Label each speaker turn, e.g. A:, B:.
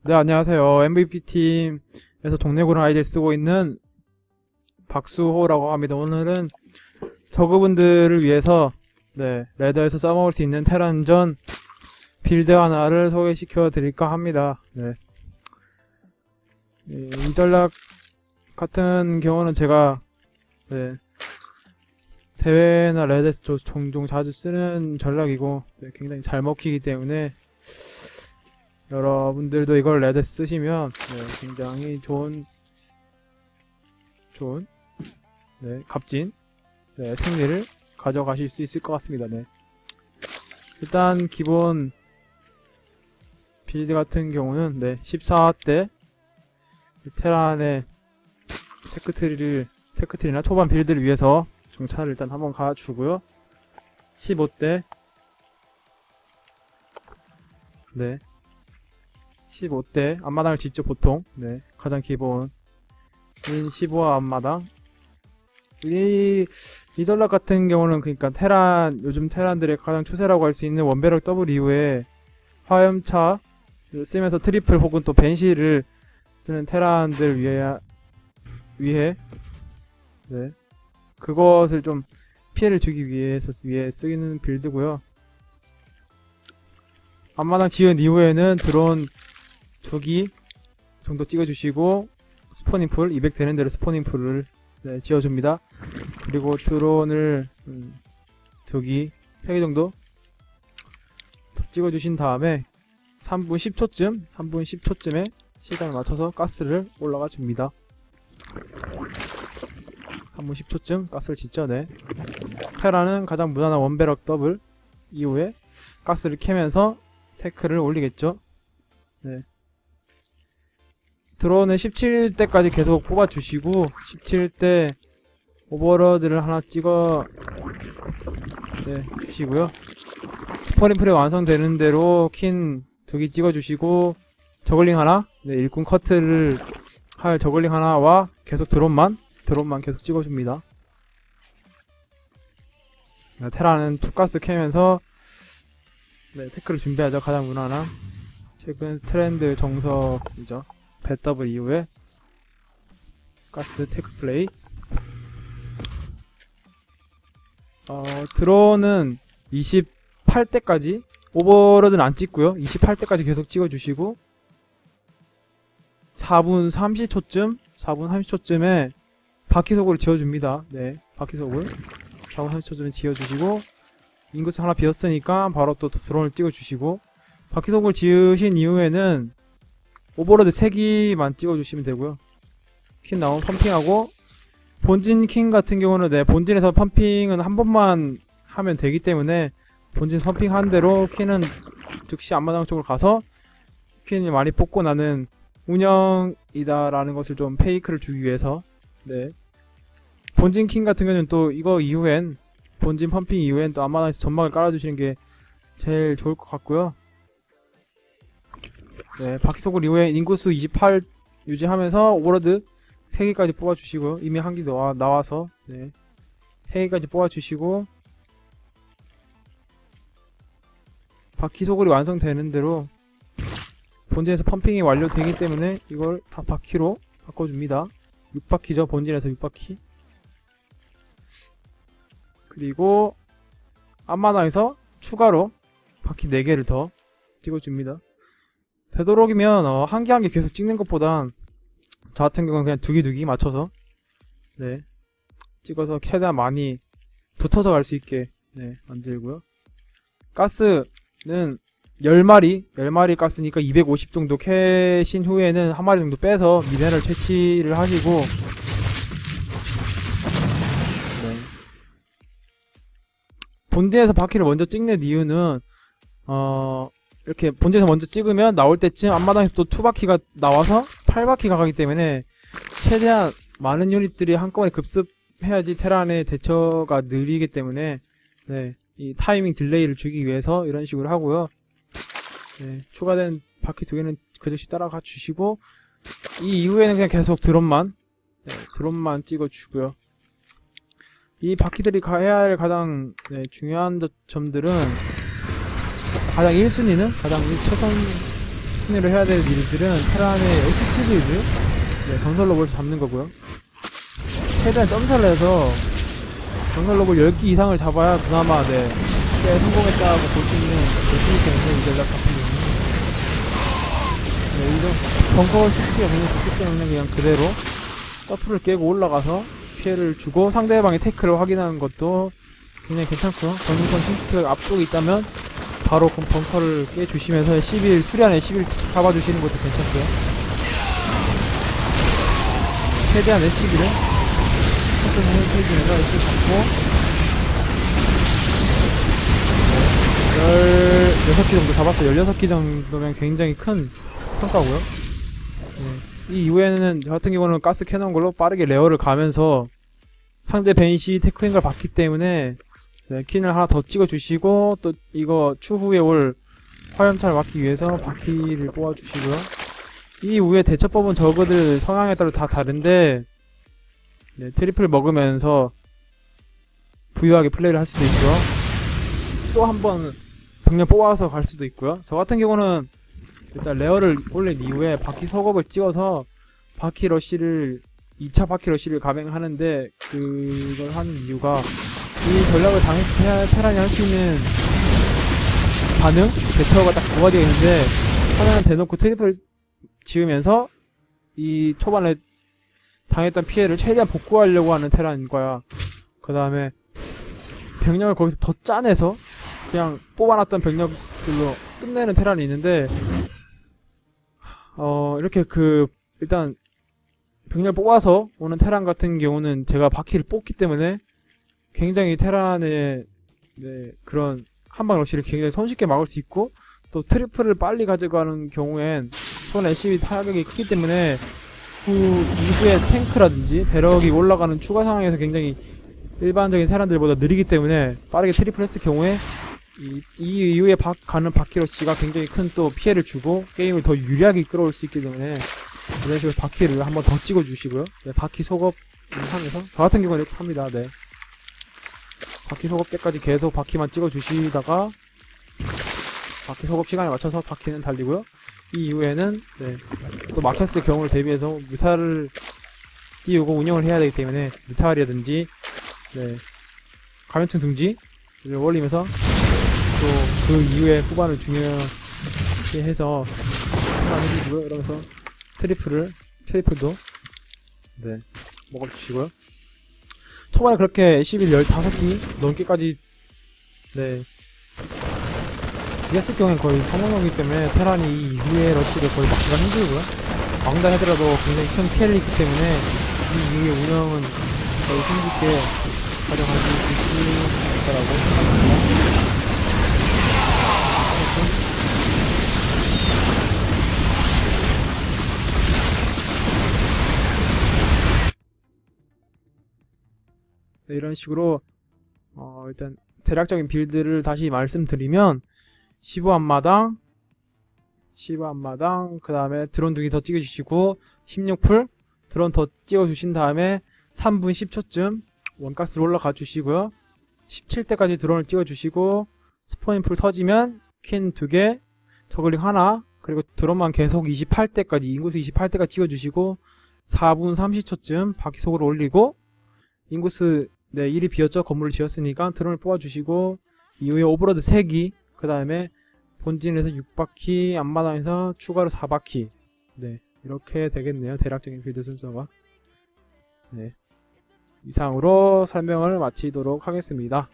A: 네, 안녕하세요. MVP팀에서 동네구름 아이디를 쓰고 있는 박수호라고 합니다. 오늘은 저그분들을 위해서 레더에서 써먹을 수 있는 테란전 빌드 하나를 소개시켜 드릴까 합니다. 이 전략 같은 경우는 제가 대회나 레드에서 종종 자주 쓰는 전략이고 굉장히 잘 먹히기 때문에 여러분들도 이걸 레드 쓰시면 굉장히 좋은 값진 승리를 가져가실 수 있을 것 같습니다. 일단 기본 빌드 같은 경우는 14대 테란의 테크트리나 초반 빌드를 위해서 정찰을 일단 한번 가주고요. 15대 15대 앞마당을 짓죠. 보통 가장 기본인 15화 앞마당. 이 전략 같은 경우는 그러니까 요즘 테란들의 가장 추세라고 할 수 있는 원배럭 더블 이후에 화염차 쓰면서 트리플 혹은 또 벤시를 쓰는 테란들 위해 그것을 좀 피해를 주기 위해 쓰이는 빌드고요. 앞마당 지은 이후에는 드론 2기 정도 찍어주시고 스포닝풀 200 되는 대로 스포닝풀을 지어줍니다. 그리고 드론을 2기 3개 정도 찍어주신 다음에 3분 10초쯤에 시간을 맞춰서 가스를 올라가 줍니다. 3분 10초쯤 가스를 짓죠. 테라는 가장 무난한 원배럭 더블 이후에 가스를 캐면서 태클을 올리겠죠. 드론은 17대까지 계속 뽑아주시고 17대 오버로드를 하나 찍어 주시고요. 스포닝풀이 완성되는 대로 킨 2개 찍어주시고 저글링 하나 일꾼 커트를 할 저글링 하나와 계속 드론만 계속 찍어줍니다. 테라는 투가스 캐면서 태클을 준비하죠. 가장 무난한 최근 트렌드 정석이죠. 배더블 이후에 가스 테크 플레이. 드론은 28대까지 오버로드는 안 찍고요. 28대까지 계속 찍어주시고 4분 30초쯤에 바퀴속을 지어줍니다. 바퀴속을 4분 30초쯤에 지어주시고 인구수 하나 비었으니까 바로 또 드론을 찍어주시고 바퀴속을 지으신 이후에는 오버로드 3기만 찍어주시면 되고요. 킨 나오면 펌핑하고 본진 킹 같은 경우는 본진에서 펌핑은 한 번만 하면 되기 때문에 본진 펌핑한 대로 킨은 즉시 앞마당 쪽으로 가서 퀸을 많이 뽑고 나는 운영이다 라는 것을 좀 페이크를 주기 위해서 본진 킹 같은 경우는 또 이거 이후엔 본진 펌핑 이후엔 또 앞마당에서 점막을 깔아주시는 게 제일 좋을 것 같고요. 바퀴속을 이후에 인구수 28 유지하면서 오버로드 3개까지 뽑아주시고요. 이미 한 개 나와서 3개까지 뽑아주시고 바퀴속을이 완성되는 대로 본진에서 펌핑이 완료되기 때문에 이걸 다 바퀴로 바꿔줍니다. 6바퀴죠. 본진에서 6바퀴. 그리고 앞마당에서 추가로 바퀴 4개를 더 찍어줍니다. 되도록이면 한 개 한 개 계속 찍는 것보단 저 같은 경우는 그냥 2기 맞춰서 찍어서 최대한 많이 붙어서 갈 수 있게 만들고요. 가스는 10마리 가스니까 250 정도 캐신 후에는 한 마리 정도 빼서 미네랄 채취를 하시고 본진에서 바퀴를 먼저 찍는 이유는 이렇게 본진에서 먼저 찍으면 나올 때쯤 앞마당에서 또 2바퀴가 나와서 8바퀴가 가기 때문에 최대한 많은 유닛들이 한꺼번에 급습해야지 테란의 대처가 느리기 때문에 이 타이밍 딜레이를 주기 위해서 이런 식으로 하고요. 추가된 바퀴 2개는 그 즉시 따라가 주시고 이 이후에는 그냥 계속 드론만 찍어주고요. 이 바퀴들이 해야 할 가장 중요한 점들은 가장 1순위는 가장 우선순위로 해야 될 일들은 테란의 SC 빌드, 네, 건설 로봇을 잡는 거고요. 최대한 점사를 해서 건설 로봇 10기 이상을 잡아야 그나마 네, 꽤 성공했다고 볼 수 있는 것이기 때문에 이 전략 같은 경우는 네, 이런 벙커 시스템이 굉장히 좋기 때문에 그냥 그대로 서프를 깨고 올라가서 피해를 주고 상대방의 테크를 확인하는 것도 굉장히 괜찮고요. 전문권 심스트가 앞쪽에 있다면 바로 그 벙커를 깨주시면서 11 수련에 11 잡아주시는 것도 괜찮고요. 최대한 SCB를 천천히 해주면서 SCB 잡고 16기 정도 잡았어요. 16기 정도면 굉장히 큰 성과고요. 네. 이 이후에는 저 같은 경우는 가스 캐논 걸로 빠르게 레어를 가면서 상대 벤시 테크인걸 봤기 때문에 네, 퀸을 하나 더 찍어주시고 또 이거 추후에 올 화염차를 막기 위해서 바퀴를 뽑아주시고요. 이 이후에 대처법은 저그들 성향에 따라 다 다른데 네, 트리플 먹으면서 부유하게 플레이를 할 수도 있고요. 또 한 번 병력 뽑아서 갈 수도 있고요. 저 같은 경우는 일단 레어를 올린 이후에 바퀴 속업을 찍어서 바퀴 러쉬를 2차 바퀴 러쉬를 감행하는데 그걸 하는 이유가 이 전략을 당해야 테란이 할 수 있는 반응? 배터가 딱 두 가지가 있는데 하나는 대놓고 트리플 지으면서 이 초반에 당했던 피해를 최대한 복구하려고 하는 테란과 그 다음에 병력을 거기서 더 짜내서 그냥 뽑아놨던 병력들로 끝내는 테란이 있는데 이렇게 일단 병력을 뽑아서 오는 테란 같은 경우는 제가 바퀴를 뽑기 때문에 굉장히 테란의 네, 그런 한방 러시를 굉장히 손쉽게 막을 수 있고 또 트리플을 빨리 가져가는 경우엔 손 SCV 타격이 크기 때문에 이후에 탱크라든지 배럭이 올라가는 추가 상황에서 굉장히 일반적인 테란들보다 느리기 때문에 빠르게 트리플 했을 경우에 이 이후에 가는 바퀴 러시가 굉장히 큰 또 피해를 주고 게임을 더 유리하게 끌어올 수 있기 때문에 이런 식으로 바퀴를 한번 더 찍어주시고요. 네, 바퀴 속업 상에서 저 같은 경우는 이렇게 합니다. 네. 바퀴 속업 때까지 계속 바퀴만 찍어주시다가 바퀴 속업 시간에 맞춰서 바퀴는 달리고요. 이 이후에는 네, 또 막혔을 경우를 대비해서 뮤탈을 띄우고 운영을 해야 되기 때문에 뮤탈이라든지 네, 감염증 등지를 올리면서 또 그 이후에 후반을 중요시 해서 해주시고요. 이러면서 트리플도 네, 먹어주시고요. 초반에 그렇게 15기 넘게까지 네 이겼을 경우엔 거의 성공이기 때문에 테란이 이 이후에 러시를 거의 막기가 힘들고요. 막는다 하더라도 굉장히 큰 피해를 입기 때문에 이 이후의 운영은 거의 힘들게 가져갈 수 있을 거라고 생각합니다. 네, 이런 식으로 일단 대략적인 빌드를 다시 말씀드리면 15앞마당 그 다음에 드론 2개 더 찍어주시고 16풀 드론 더 찍어주신 다음에 3분 10초쯤 원가스로 올라가 주시고요. 17대까지 드론을 찍어주시고 스포인풀 터지면 퀸 2개 저글링 하나 그리고 드론만 계속 28대까지 인구수 28대까지 찍어주시고 4분 30초쯤 바퀴 속으로 올리고 인구수 네 1이 비었죠. 건물을 지었으니까 드론을 뽑아주시고 이후에 오버로드 3기 그 다음에 본진에서 6바퀴 앞마당에서 추가로 4바퀴 네 이렇게 되겠네요. 대략적인 빌드 순서가 네 이상으로 설명을 마치도록 하겠습니다.